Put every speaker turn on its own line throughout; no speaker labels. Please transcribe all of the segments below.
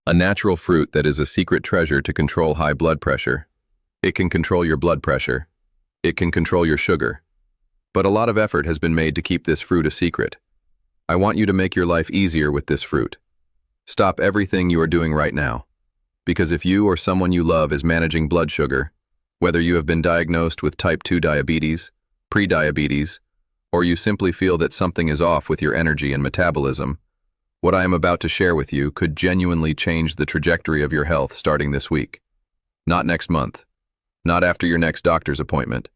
a natural fruit that is a secret treasure to control high blood pressure. It can control your blood pressure. It can control your sugar. But a lot of effort has been made to keep this fruit a secret. I want you to make your life easier with this fruit. Stop everything you are doing right now. Because if you or someone you love is managing blood sugar, whether you have been diagnosed with type 2 diabetes, prediabetes, or you simply feel that something is off with your energy and metabolism, what I am about to share with you could genuinely change the trajectory of your health starting this week. Not next month. Not after your next doctor's appointment.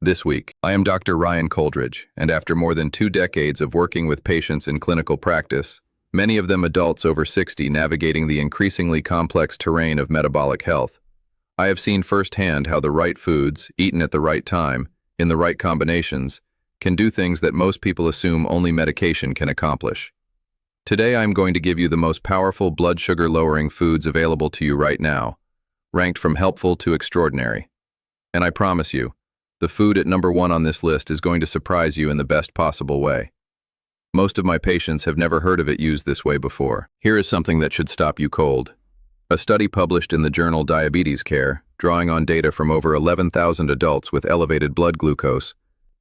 This week. I am Dr. Ryan Coldridge, and after more than 2 decades of working with patients in clinical practice, many of them adults over 60 navigating the increasingly complex terrain of metabolic health, I have seen firsthand how the right foods, eaten at the right time, in the right combinations, can do things that most people assume only medication can accomplish. Today I am going to give you the most powerful blood sugar lowering foods available to you right now, ranked from helpful to extraordinary. And I promise you, the food at number 1 on this list is going to surprise you in the best possible way. Most of my patients have never heard of it used this way before. Here is something that should stop you cold. A study published in the journal Diabetes Care, drawing on data from over 11,000 adults with elevated blood glucose,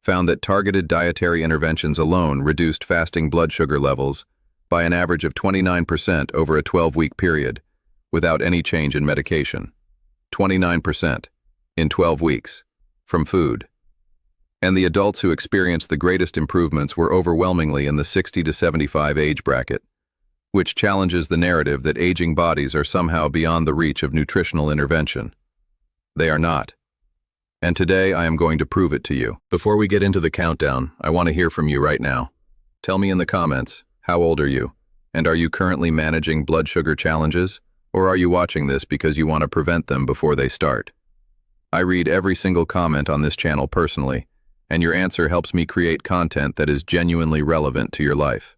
found that targeted dietary interventions alone reduced fasting blood sugar levels by an average of 29% over a 12-week period, without any change in medication. 29% in 12 weeks, from food. And the adults who experienced the greatest improvements were overwhelmingly in the 60 to 75 age bracket, which challenges the narrative that aging bodies are somehow beyond the reach of nutritional intervention. They are not. And today I am going to prove it to you. Before we get into the countdown, I want to hear from you right now. Tell me in the comments, how old are you? And are you currently managing blood sugar challenges? Or are you watching this because you want to prevent them before they start? I read every single comment on this channel personally, and your answer helps me create content that is genuinely relevant to your life.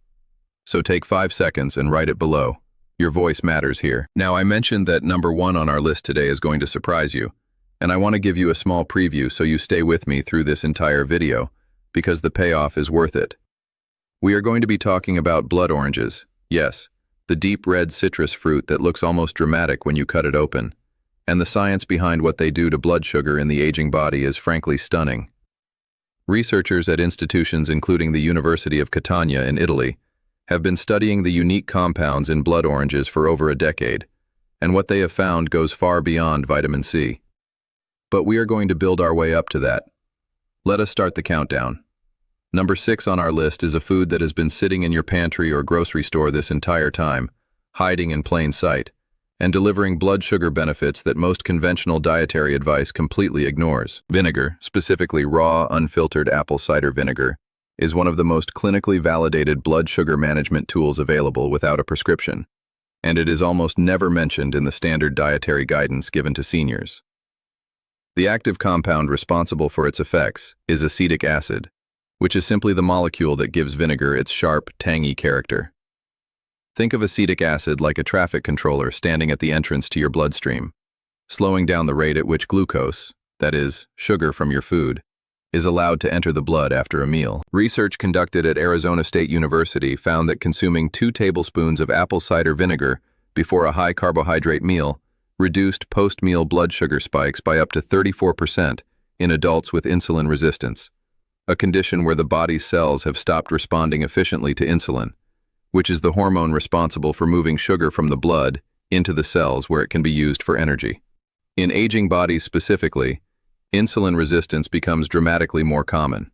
So take 5 seconds and write it below. Your voice matters here. Now, I mentioned that number 1 on our list today is going to surprise you, and I want to give you a small preview so you stay with me through this entire video, because the payoff is worth it. We are going to be talking about blood oranges. Yes, the deep red citrus fruit that looks almost dramatic when you cut it open. And the science behind what they do to blood sugar in the aging body is frankly stunning. Researchers at institutions including the University of Catania in Italy have been studying the unique compounds in blood oranges for over a decade, and what they have found goes far beyond vitamin C. But we are going to build our way up to that. Let us start the countdown. Number 6 on our list is a food that has been sitting in your pantry or grocery store this entire time, hiding in plain sight, and delivering blood sugar benefits that most conventional dietary advice completely ignores. Vinegar, specifically raw, unfiltered apple cider vinegar, is one of the most clinically validated blood sugar management tools available without a prescription, and it is almost never mentioned in the standard dietary guidance given to seniors. The active compound responsible for its effects is acetic acid, which is simply the molecule that gives vinegar its sharp, tangy character. Think of acetic acid like a traffic controller standing at the entrance to your bloodstream, slowing down the rate at which glucose, that is, sugar from your food, is allowed to enter the blood after a meal. Research conducted at Arizona State University found that consuming 2 tablespoons of apple cider vinegar before a high-carbohydrate meal reduced post-meal blood sugar spikes by up to 34% in adults with insulin resistance, a condition where the body's cells have stopped responding efficiently to insulin, which is the hormone responsible for moving sugar from the blood into the cells where it can be used for energy. In aging bodies specifically, insulin resistance becomes dramatically more common.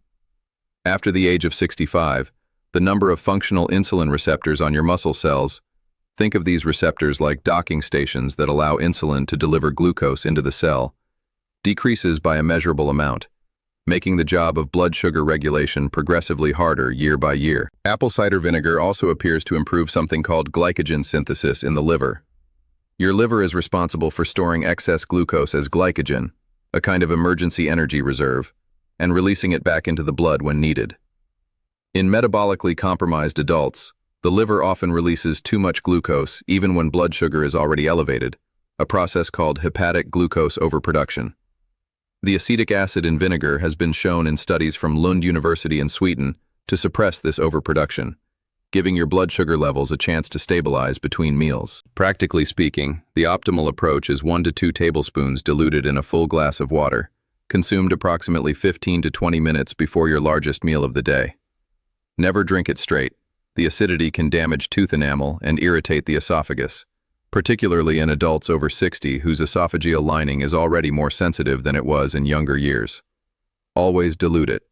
After the age of 65, the number of functional insulin receptors on your muscle cells, think of these receptors like docking stations that allow insulin to deliver glucose into the cell, decreases by a measurable amount, making the job of blood sugar regulation progressively harder year by year. Apple cider vinegar also appears to improve something called glycogen synthesis in the liver. Your liver is responsible for storing excess glucose as glycogen, a kind of emergency energy reserve, and releasing it back into the blood when needed. In metabolically compromised adults, the liver often releases too much glucose even when blood sugar is already elevated, a process called hepatic glucose overproduction. The acetic acid in vinegar has been shown in studies from Lund University in Sweden to suppress this overproduction, giving your blood sugar levels a chance to stabilize between meals. Practically speaking, the optimal approach is 1 to 2 tablespoons diluted in a full glass of water, consumed approximately 15 to 20 minutes before your largest meal of the day. Never drink it straight. The acidity can damage tooth enamel and irritate the esophagus, particularly in adults over 60 whose esophageal lining is already more sensitive than it was in younger years. Always dilute it.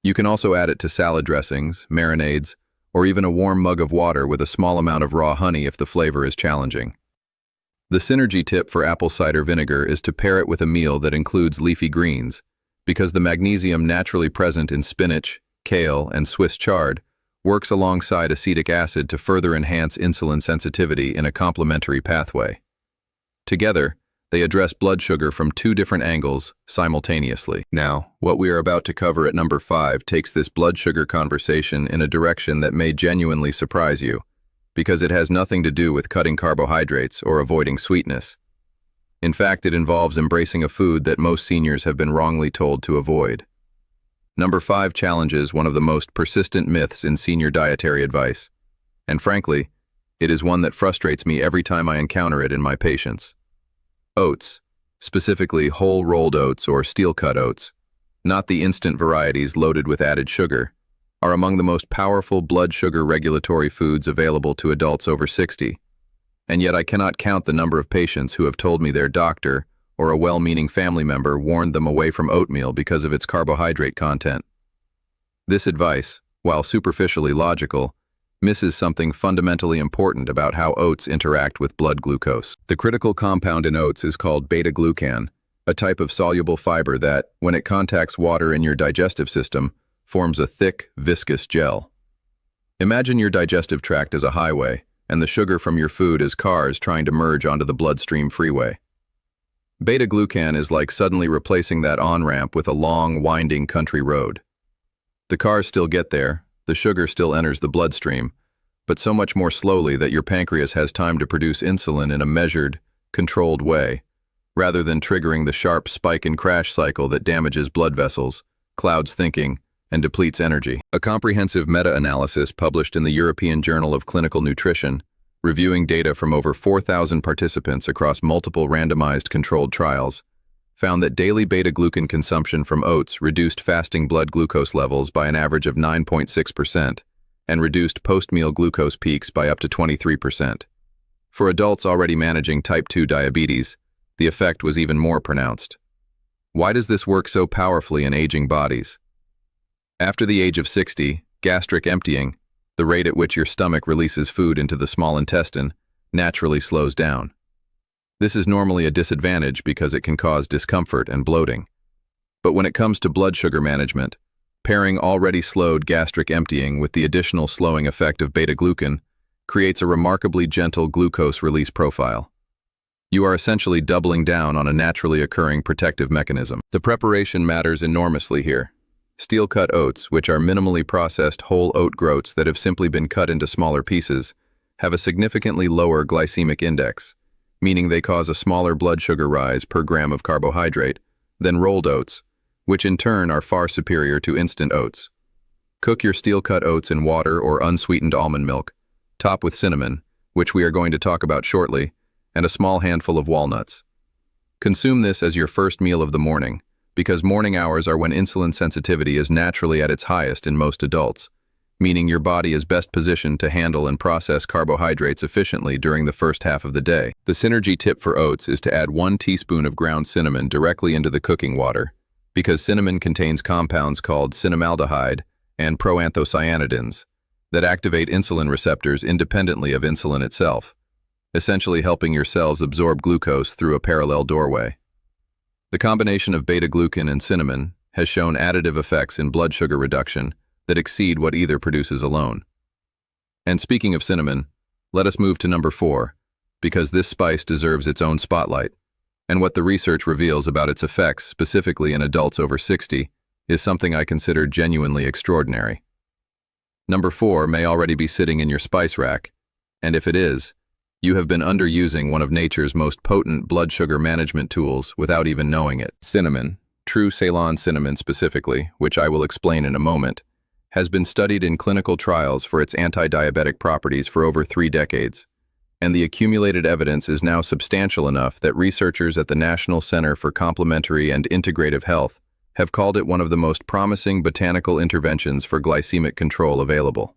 You can also add it to salad dressings, marinades, or even a warm mug of water with a small amount of raw honey if the flavor is challenging. The synergy tip for apple cider vinegar is to pair it with a meal that includes leafy greens, because the magnesium naturally present in spinach, kale, and Swiss chard works alongside acetic acid to further enhance insulin sensitivity in a complementary pathway. Together, they address blood sugar from 2 different angles simultaneously. Now, what we are about to cover at number 5 takes this blood sugar conversation in a direction that may genuinely surprise you, because it has nothing to do with cutting carbohydrates or avoiding sweetness. In fact, it involves embracing a food that most seniors have been wrongly told to avoid. Number 5 challenges one of the most persistent myths in senior dietary advice, and frankly, it is one that frustrates me every time I encounter it in my patients. Oats, specifically whole rolled oats or steel-cut oats, not the instant varieties loaded with added sugar, are among the most powerful blood sugar regulatory foods available to adults over 60, and yet I cannot count the number of patients who have told me their doctor or a well-meaning family member warned them away from oatmeal because of its carbohydrate content. This advice, while superficially logical, misses something fundamentally important about how oats interact with blood glucose. The critical compound in oats is called beta-glucan, a type of soluble fiber that, when it contacts water in your digestive system, forms a thick, viscous gel. Imagine your digestive tract as a highway, and the sugar from your food as cars trying to merge onto the bloodstream freeway. Beta-glucan is like suddenly replacing that on-ramp with a long, winding country road. The cars still get there, the sugar still enters the bloodstream, but so much more slowly that your pancreas has time to produce insulin in a measured, controlled way, rather than triggering the sharp spike and crash cycle that damages blood vessels, clouds thinking, and depletes energy. A comprehensive meta-analysis published in the European Journal of Clinical Nutrition, reviewing data from over 4,000 participants across multiple randomized controlled trials, found that daily beta-glucan consumption from oats reduced fasting blood glucose levels by an average of 9.6% and reduced post-meal glucose peaks by up to 23%. For adults already managing type 2 diabetes, the effect was even more pronounced. Why does this work so powerfully in aging bodies? After the age of 60, gastric emptying, the rate at which your stomach releases food into the small intestine, naturally slows down. This is normally a disadvantage because it can cause discomfort and bloating. But when it comes to blood sugar management, pairing already slowed gastric emptying with the additional slowing effect of beta-glucan creates a remarkably gentle glucose release profile. You are essentially doubling down on a naturally occurring protective mechanism. The preparation matters enormously here. Steel-cut oats, which are minimally processed whole oat groats that have simply been cut into smaller pieces, have a significantly lower glycemic index, meaning they cause a smaller blood sugar rise per gram of carbohydrate than rolled oats, which in turn are far superior to instant oats. Cook your steel-cut oats in water or unsweetened almond milk, top with cinnamon, which we are going to talk about shortly, and a small handful of walnuts. Consume this as your first meal of the morning, because morning hours are when insulin sensitivity is naturally at its highest in most adults, meaning your body is best positioned to handle and process carbohydrates efficiently during the first half of the day. The synergy tip for oats is to add 1 teaspoon of ground cinnamon directly into the cooking water, because cinnamon contains compounds called cinnamaldehyde and proanthocyanidins that activate insulin receptors independently of insulin itself, essentially helping your cells absorb glucose through a parallel doorway. The combination of beta-glucan and cinnamon has shown additive effects in blood sugar reduction that exceed what either produces alone. And speaking of cinnamon, let us move to number 4, because this spice deserves its own spotlight, and what the research reveals about its effects specifically in adults over 60 is something I consider genuinely extraordinary. Number 4 may already be sitting in your spice rack, and if it is, you have been underusing one of nature's most potent blood sugar management tools without even knowing it. Cinnamon, true Ceylon cinnamon specifically, which I will explain in a moment, has been studied in clinical trials for its anti-diabetic properties for over 3 decades, and the accumulated evidence is now substantial enough that researchers at the National Center for Complementary and Integrative Health have called it one of the most promising botanical interventions for glycemic control available.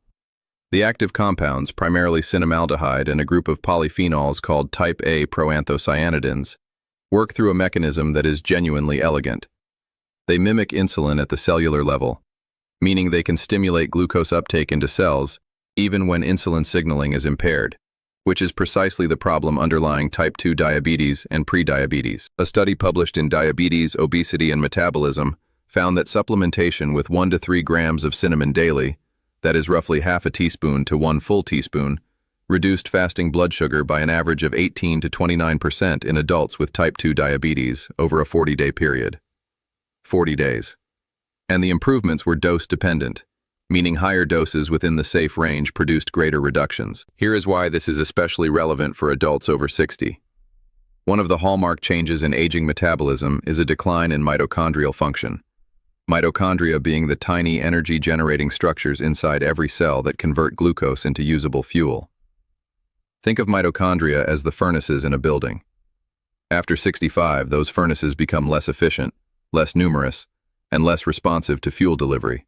The active compounds, primarily cinnamaldehyde and a group of polyphenols called type A proanthocyanidins, work through a mechanism that is genuinely elegant. They mimic insulin at the cellular level, meaning they can stimulate glucose uptake into cells even when insulin signaling is impaired, which is precisely the problem underlying type 2 diabetes and prediabetes. A study published in Diabetes, Obesity, and Metabolism found that supplementation with 1 to 3 grams of cinnamon daily, that is roughly half a teaspoon to 1 full teaspoon, reduced fasting blood sugar by an average of 18 to 29% in adults with type 2 diabetes over a 40-day period. 40 days. And the improvements were dose-dependent, meaning higher doses within the safe range produced greater reductions. Here is why this is especially relevant for adults over 60. One of the hallmark changes in aging metabolism is a decline in mitochondrial function. Mitochondria being the tiny energy-generating structures inside every cell that convert glucose into usable fuel. Think of mitochondria as the furnaces in a building. After 65, those furnaces become less efficient, less numerous, and less responsive to fuel delivery,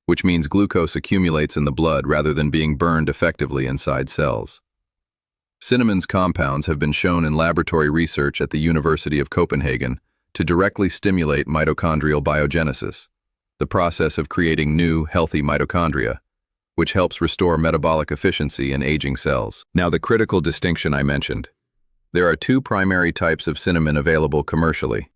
which means glucose accumulates in the blood rather than being burned effectively inside cells. Cinnamon's compounds have been shown in laboratory research at the University of Copenhagen to directly stimulate mitochondrial biogenesis, the process of creating new, healthy mitochondria, which helps restore metabolic efficiency in aging cells. Now, the critical distinction I mentioned. There are 2 primary types of cinnamon available commercially.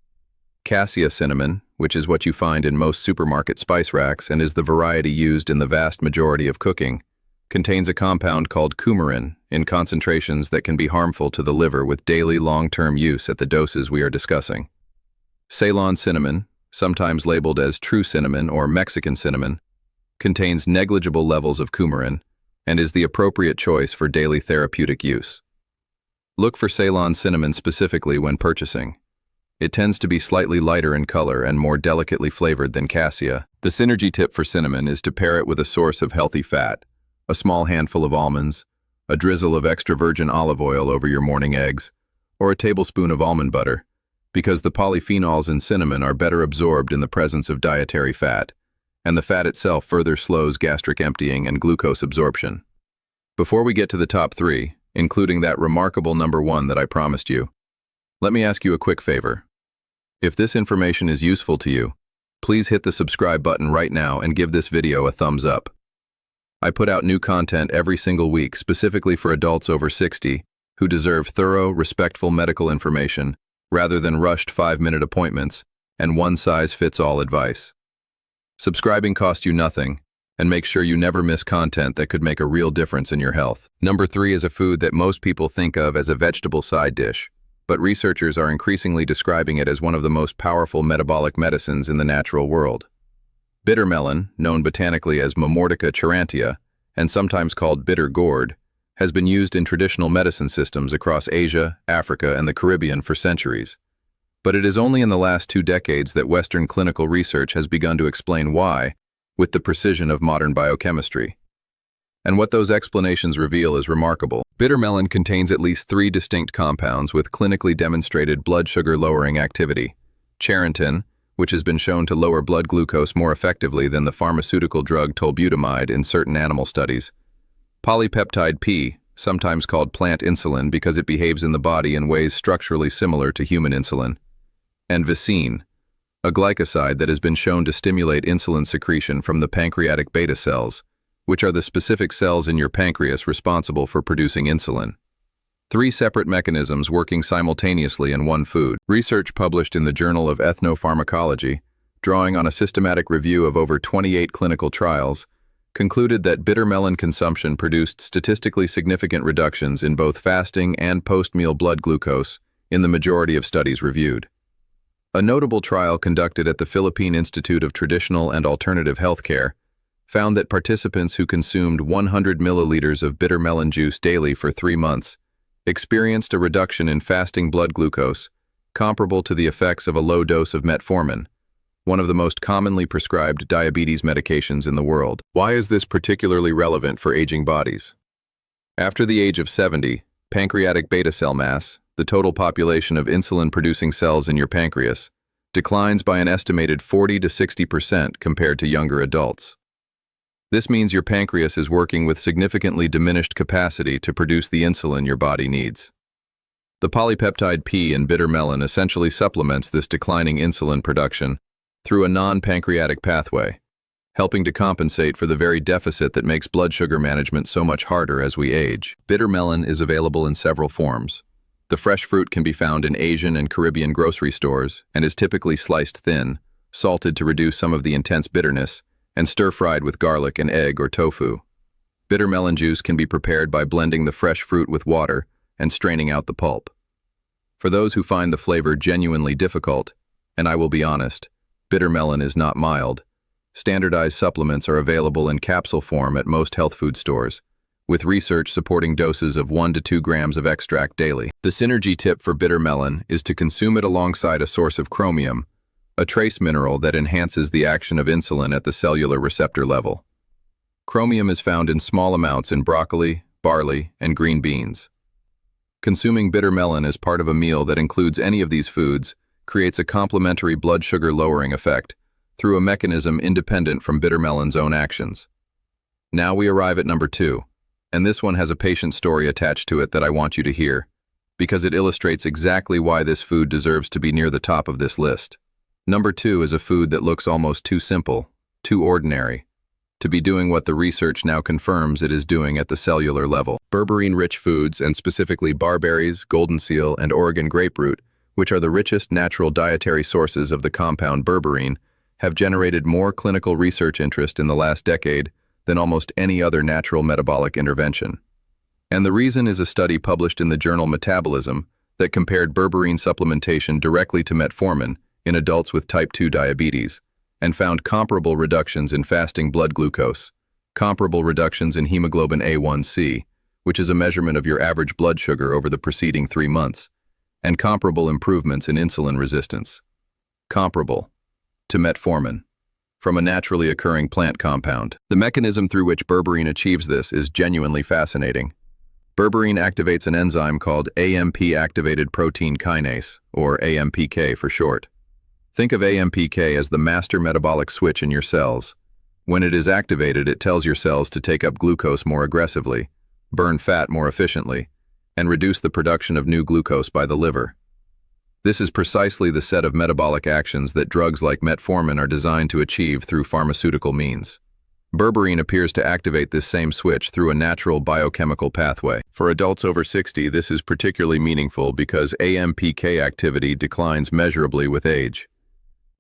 Cassia cinnamon, which is what you find in most supermarket spice racks and is the variety used in the vast majority of cooking, contains a compound called coumarin in concentrations that can be harmful to the liver with daily long-term use at the doses we are discussing. Ceylon cinnamon, sometimes labeled as true cinnamon or Mexican cinnamon, contains negligible levels of coumarin and is the appropriate choice for daily therapeutic use. Look for Ceylon cinnamon specifically when purchasing. It tends to be slightly lighter in color and more delicately flavored than cassia. The synergy tip for cinnamon is to pair it with a source of healthy fat, a small handful of almonds, a drizzle of extra virgin olive oil over your morning eggs, or a tablespoon of almond butter, because the polyphenols in cinnamon are better absorbed in the presence of dietary fat, and the fat itself further slows gastric emptying and glucose absorption. Before we get to the top 3, including that remarkable number 1 that I promised you, let me ask you a quick favor. If this information is useful to you, please hit the subscribe button right now and give this video a thumbs up. I put out new content every single week specifically for adults over 60 who deserve thorough, respectful medical information rather than rushed 5-minute appointments and one-size-fits-all advice. Subscribing costs you nothing, and make sure you never miss content that could make a real difference in your health. Number 3 is a food that most people think of as a vegetable side dish, but researchers are increasingly describing it as one of the most powerful metabolic medicines in the natural world. Bitter melon, known botanically as Momordica charantia, and sometimes called bitter gourd, has been used in traditional medicine systems across Asia, Africa, and the Caribbean for centuries. But it is only in the last 2 decades that Western clinical research has begun to explain why, with the precision of modern biochemistry. And what those explanations reveal is remarkable. Bitter melon contains at least 3 distinct compounds with clinically demonstrated blood sugar-lowering activity. Charantin, which has been shown to lower blood glucose more effectively than the pharmaceutical drug tolbutamide in certain animal studies. Polypeptide P, sometimes called plant insulin because it behaves in the body in ways structurally similar to human insulin. And vicine, a glycoside that has been shown to stimulate insulin secretion from the pancreatic beta cells, which are the specific cells in your pancreas responsible for producing insulin. 3 separate mechanisms working simultaneously in one food. Research published in the Journal of Ethnopharmacology, drawing on a systematic review of over 28 clinical trials, concluded that bitter melon consumption produced statistically significant reductions in both fasting and post-meal blood glucose in the majority of studies reviewed. A notable trial conducted at the Philippine Institute of Traditional and Alternative Healthcare found that participants who consumed 100 milliliters of bitter melon juice daily for 3 months experienced a reduction in fasting blood glucose comparable to the effects of a low dose of metformin, one of the most commonly prescribed diabetes medications in the world. Why is this particularly relevant for aging bodies? After the age of 70, pancreatic beta cell mass, the total population of insulin-producing cells in your pancreas, declines by an estimated 40 to 60% compared to younger adults. This means your pancreas is working with significantly diminished capacity to produce the insulin your body needs. The polypeptide P in bitter melon essentially supplements this declining insulin production through a non-pancreatic pathway, helping to compensate for the very deficit that makes blood sugar management so much harder as we age. Bitter melon is available in several forms. The fresh fruit can be found in Asian and Caribbean grocery stores and is typically sliced thin, salted to reduce some of the intense bitterness, and stir-fried with garlic and egg or tofu. Bitter melon juice can be prepared by blending the fresh fruit with water and straining out the pulp. For those who find the flavor genuinely difficult, and I will be honest, bitter melon is not mild, standardized supplements are available in capsule form at most health food stores, with research supporting doses of 1 to 2 grams of extract daily. The synergy tip for bitter melon is to consume it alongside a source of chromium, a trace mineral that enhances the action of insulin at the cellular receptor level. Chromium is found in small amounts in broccoli, barley, and green beans. Consuming bitter melon as part of a meal that includes any of these foods creates a complementary blood sugar lowering effect through a mechanism independent from bitter melon's own actions. Now we arrive at number 2, and this one has a patient story attached to it that I want you to hear, because it illustrates exactly why this food deserves to be near the top of this list. Number 2 is a food that looks almost too simple, too ordinary, to be doing what the research now confirms it is doing at the cellular level. Berberine-Rich Foods, and specifically barberries, golden seal, and Oregon grapefruit, which are the richest natural dietary sources of the compound berberine, have generated more clinical research interest in the last decade than almost any other natural metabolic intervention. And the reason is a study published in the journal Metabolism that compared berberine supplementation directly to metformin in adults with type 2 diabetes, and found comparable reductions in fasting blood glucose, comparable reductions in hemoglobin A1C, which is a measurement of your average blood sugar over the preceding 3 months, and comparable improvements in insulin resistance. Comparable to metformin, from a naturally occurring plant compound. The mechanism through which berberine achieves this is genuinely fascinating. Berberine activates an enzyme called AMP-activated protein kinase, or AMPK for short. Think of AMPK as the master metabolic switch in your cells. When it is activated, it tells your cells to take up glucose more aggressively, burn fat more efficiently, and reduce the production of new glucose by the liver. This is precisely the set of metabolic actions that drugs like metformin are designed to achieve through pharmaceutical means. Berberine appears to activate this same switch through a natural biochemical pathway. For adults over 60, this is particularly meaningful because AMPK activity declines measurably with age.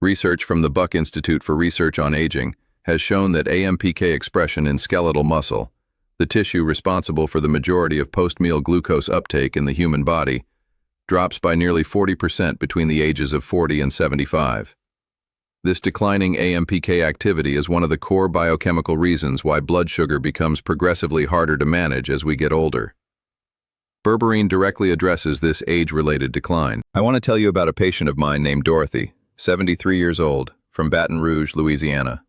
Research from the Buck Institute for Research on Aging has shown that AMPK expression in skeletal muscle, the tissue responsible for the majority of post-meal glucose uptake in the human body, drops by nearly 40% between the ages of 40 and 75. This declining AMPK activity is one of the core biochemical reasons why blood sugar becomes progressively harder to manage as we get older. Berberine directly addresses this age-related decline. I want to tell you about a patient of mine named Dorothy, 73 years old, from Baton Rouge, Louisiana.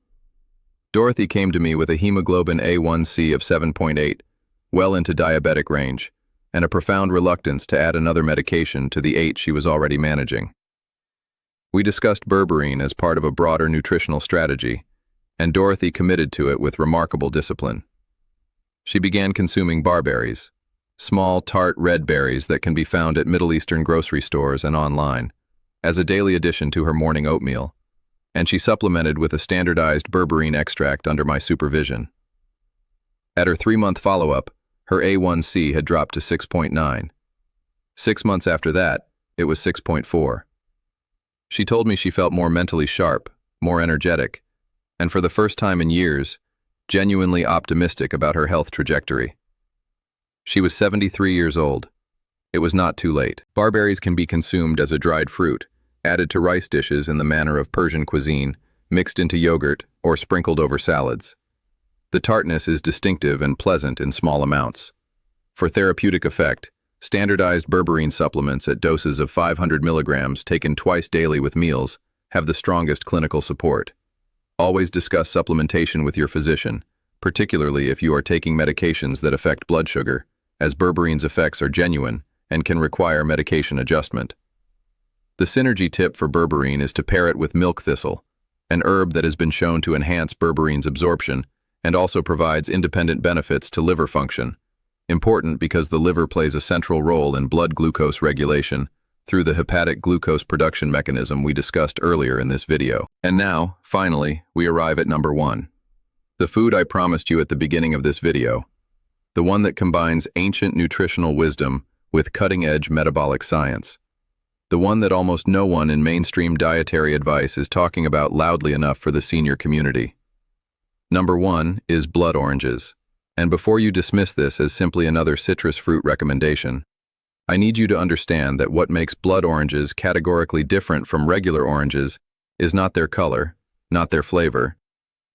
Dorothy came to me with a hemoglobin A1C of 7.8, well into diabetic range, and a profound reluctance to add another medication to the 8 she was already managing. We discussed berberine as part of a broader nutritional strategy, and Dorothy committed to it with remarkable discipline. She began consuming barberries, small, tart red berries that can be found at Middle Eastern grocery stores and online, as a daily addition to her morning oatmeal, and she supplemented with a standardized berberine extract under my supervision. At her 3-month follow-up, her A1C had dropped to 6.9. 6 months after that, it was 6.4. She told me she felt more mentally sharp, more energetic, and for the first time in years, genuinely optimistic about her health trajectory. She was 73 years old. It was not too late. Barberries can be consumed as a dried fruit, added to rice dishes in the manner of Persian cuisine, mixed into yogurt, or sprinkled over salads. The tartness is distinctive and pleasant in small amounts. For therapeutic effect, standardized berberine supplements at doses of 500 milligrams taken twice daily with meals have the strongest clinical support. Always discuss supplementation with your physician, particularly if you are taking medications that affect blood sugar, as berberine's effects are genuine and can require medication adjustment. The synergy tip for berberine is to pair it with milk thistle, an herb that has been shown to enhance berberine's absorption and also provides independent benefits to liver function. Important because the liver plays a central role in blood glucose regulation through the hepatic glucose production mechanism we discussed earlier in this video. And now, finally, we arrive at number 1. The food I promised you at the beginning of this video. The one that combines ancient nutritional wisdom with cutting-edge metabolic science. The one that almost no one in mainstream dietary advice is talking about loudly enough for the senior community. Number 1 is blood oranges. And before you dismiss this as simply another citrus fruit recommendation, I need you to understand that what makes blood oranges categorically different from regular oranges is not their color, not their flavor,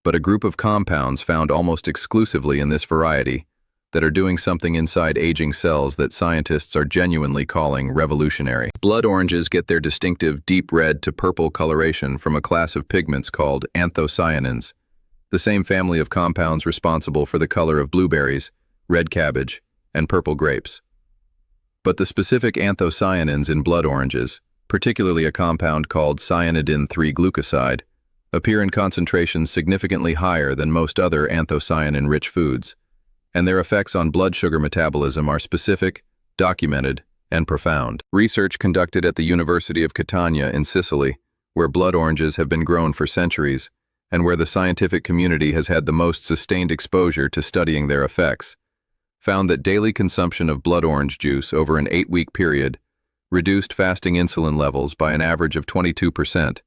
but a group of compounds found almost exclusively in this variety that are doing something inside aging cells that scientists are genuinely calling revolutionary. Blood oranges get their distinctive deep red to purple coloration from a class of pigments called anthocyanins, the same family of compounds responsible for the color of blueberries, red cabbage, and purple grapes. But the specific anthocyanins in blood oranges, particularly a compound called cyanidin-3-glucoside, appear in concentrations significantly higher than most other anthocyanin-rich foods, and their effects on blood sugar metabolism are specific, documented, and profound. Research conducted at the University of Catania in Sicily, where blood oranges have been grown for centuries, and where the scientific community has had the most sustained exposure to studying their effects, found that daily consumption of blood orange juice over an 8-week period reduced fasting insulin levels by an average of 22%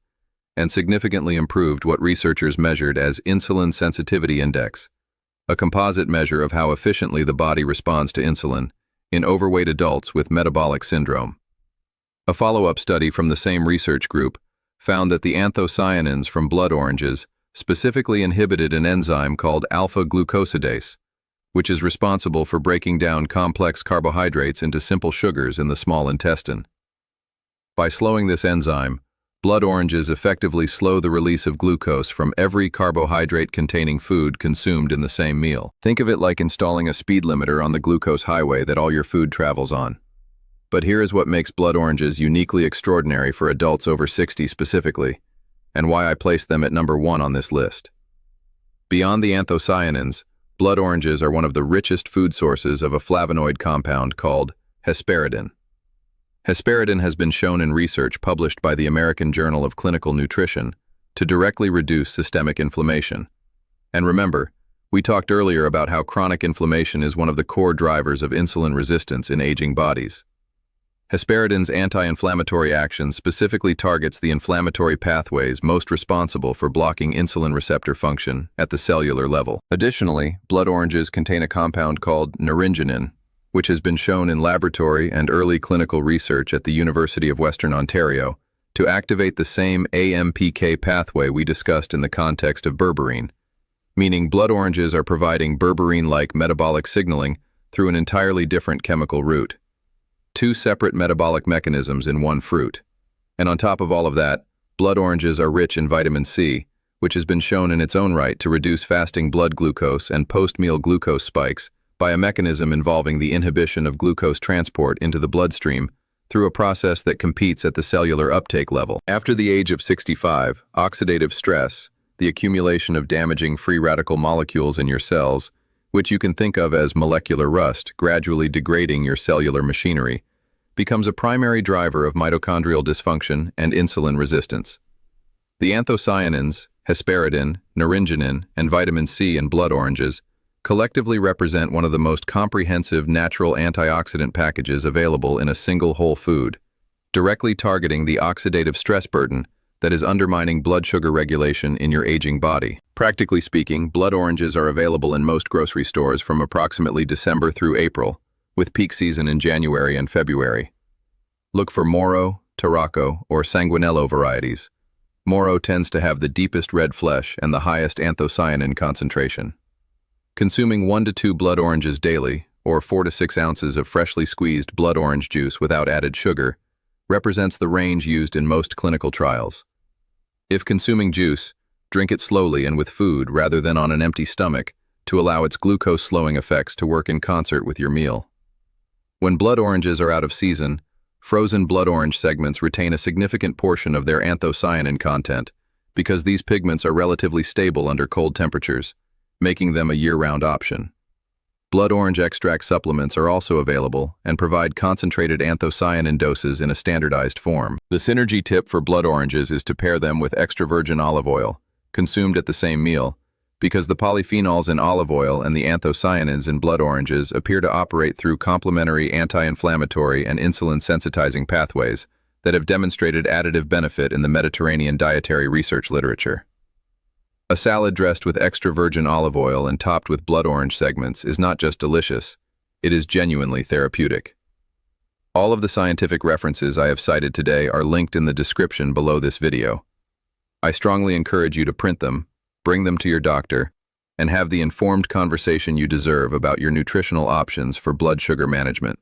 and significantly improved what researchers measured as insulin sensitivity index, a composite measure of how efficiently the body responds to insulin in overweight adults with metabolic syndrome. A follow-up study from the same research group found that the anthocyanins from blood oranges specifically inhibited an enzyme called alpha-glucosidase, which is responsible for breaking down complex carbohydrates into simple sugars in the small intestine. By slowing this enzyme, blood oranges effectively slow the release of glucose from every carbohydrate-containing food consumed in the same meal. Think of it like installing a speed limiter on the glucose highway that all your food travels on. But here is what makes blood oranges uniquely extraordinary for adults over 60 specifically, and why I placed them at number 1 on this list. Beyond the anthocyanins, blood oranges are one of the richest food sources of a flavonoid compound called hesperidin. Hesperidin has been shown in research published by the American Journal of Clinical Nutrition to directly reduce systemic inflammation. And remember, we talked earlier about how chronic inflammation is one of the core drivers of insulin resistance in aging bodies. Hesperidin's anti-inflammatory action specifically targets the inflammatory pathways most responsible for blocking insulin receptor function at the cellular level. Additionally, blood oranges contain a compound called naringenin, which has been shown in laboratory and early clinical research at the University of Western Ontario to activate the same AMPK pathway we discussed in the context of berberine, meaning blood oranges are providing berberine-like metabolic signaling through an entirely different chemical route. 2 separate metabolic mechanisms in one fruit. And on top of all of that, blood oranges are rich in vitamin C, which has been shown in its own right to reduce fasting blood glucose and post-meal glucose spikes by a mechanism involving the inhibition of glucose transport into the bloodstream through a process that competes at the cellular uptake level. After the age of 65, oxidative stress, the accumulation of damaging free radical molecules in your cells, which you can think of as molecular rust, gradually degrading your cellular machinery, becomes a primary driver of mitochondrial dysfunction and insulin resistance. The anthocyanins, hesperidin, naringenin, and vitamin C in blood oranges collectively represent one of the most comprehensive natural antioxidant packages available in a single whole food, directly targeting the oxidative stress burden that is undermining blood sugar regulation in your aging body. Practically speaking, blood oranges are available in most grocery stores from approximately December through April, with peak season in January and February. Look for Moro, Tarraco, or Sanguinello varieties. Moro tends to have the deepest red flesh and the highest anthocyanin concentration. Consuming 1 to 2 blood oranges daily, or 4 to 6 ounces of freshly squeezed blood orange juice without added sugar, represents the range used in most clinical trials. If consuming juice, drink it slowly and with food rather than on an empty stomach to allow its glucose-slowing effects to work in concert with your meal. When blood oranges are out of season, frozen blood orange segments retain a significant portion of their anthocyanin content because these pigments are relatively stable under cold temperatures, making them a year-round option. Blood orange extract supplements are also available and provide concentrated anthocyanin doses in a standardized form. The synergy tip for blood oranges is to pair them with extra virgin olive oil, consumed at the same meal, because the polyphenols in olive oil and the anthocyanins in blood oranges appear to operate through complementary anti-inflammatory and insulin-sensitizing pathways that have demonstrated additive benefit in the Mediterranean dietary research literature. A salad dressed with extra virgin olive oil and topped with blood orange segments is not just delicious, it is genuinely therapeutic. All of the scientific references I have cited today are linked in the description below this video. I strongly encourage you to print them, bring them to your doctor, and have the informed conversation you deserve about your nutritional options for blood sugar management.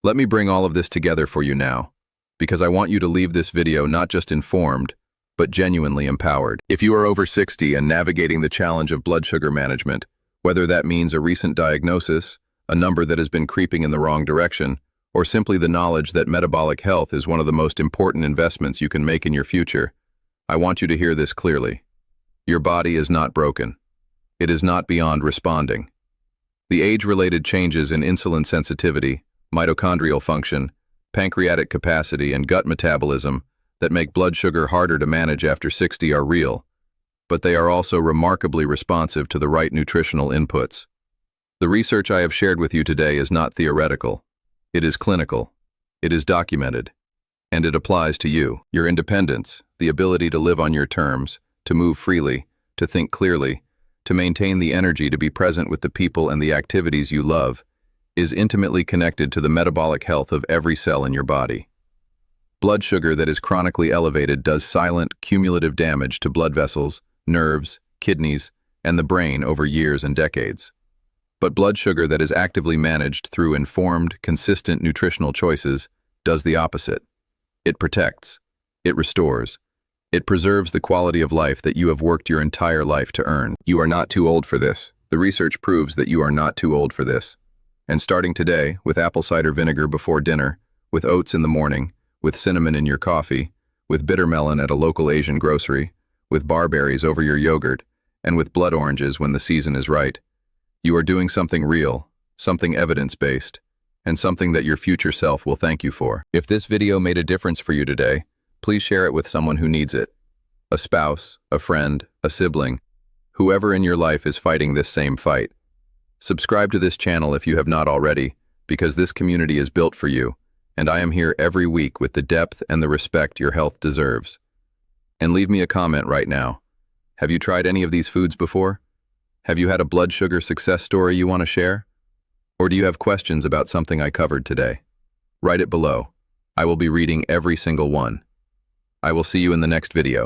Let me bring all of this together for you now, because I want you to leave this video not just informed, but genuinely empowered. If you are over 60 and navigating the challenge of blood sugar management, whether that means a recent diagnosis, a number that has been creeping in the wrong direction, or simply the knowledge that metabolic health is one of the most important investments you can make in your future, I want you to hear this clearly. Your body is not broken. It is not beyond responding. The age-related changes in insulin sensitivity, mitochondrial function, pancreatic capacity, and gut metabolism that make blood sugar harder to manage after 60 are real, but they are also remarkably responsive to the right nutritional inputs. The research I have shared with you today is not theoretical. It is clinical. It is documented. And it applies to you. Your independence, the ability to live on your terms, to move freely, to think clearly, to maintain the energy to be present with the people and the activities you love, is intimately connected to the metabolic health of every cell in your body. Blood sugar that is chronically elevated does silent, cumulative damage to blood vessels, nerves, kidneys, and the brain over years and decades. But blood sugar that is actively managed through informed, consistent nutritional choices does the opposite. It protects. It restores. It preserves the quality of life that you have worked your entire life to earn. You are not too old for this. The research proves that you are not too old for this. And starting today, with apple cider vinegar before dinner, with oats in the morning, with cinnamon in your coffee, with bitter melon at a local Asian grocery, with barberries over your yogurt, and with blood oranges when the season is right, you are doing something real, something evidence-based, and something that your future self will thank you for. If this video made a difference for you today, please share it with someone who needs it. A spouse, a friend, a sibling, whoever in your life is fighting this same fight. Subscribe to this channel if you have not already, because this community is built for you, and I am here every week with the depth and the respect your health deserves. And leave me a comment right now. Have you tried any of these foods before? Have you had a blood sugar success story you want to share? Or do you have questions about something I covered today? Write it below. I will be reading every single one. I will see you in the next video.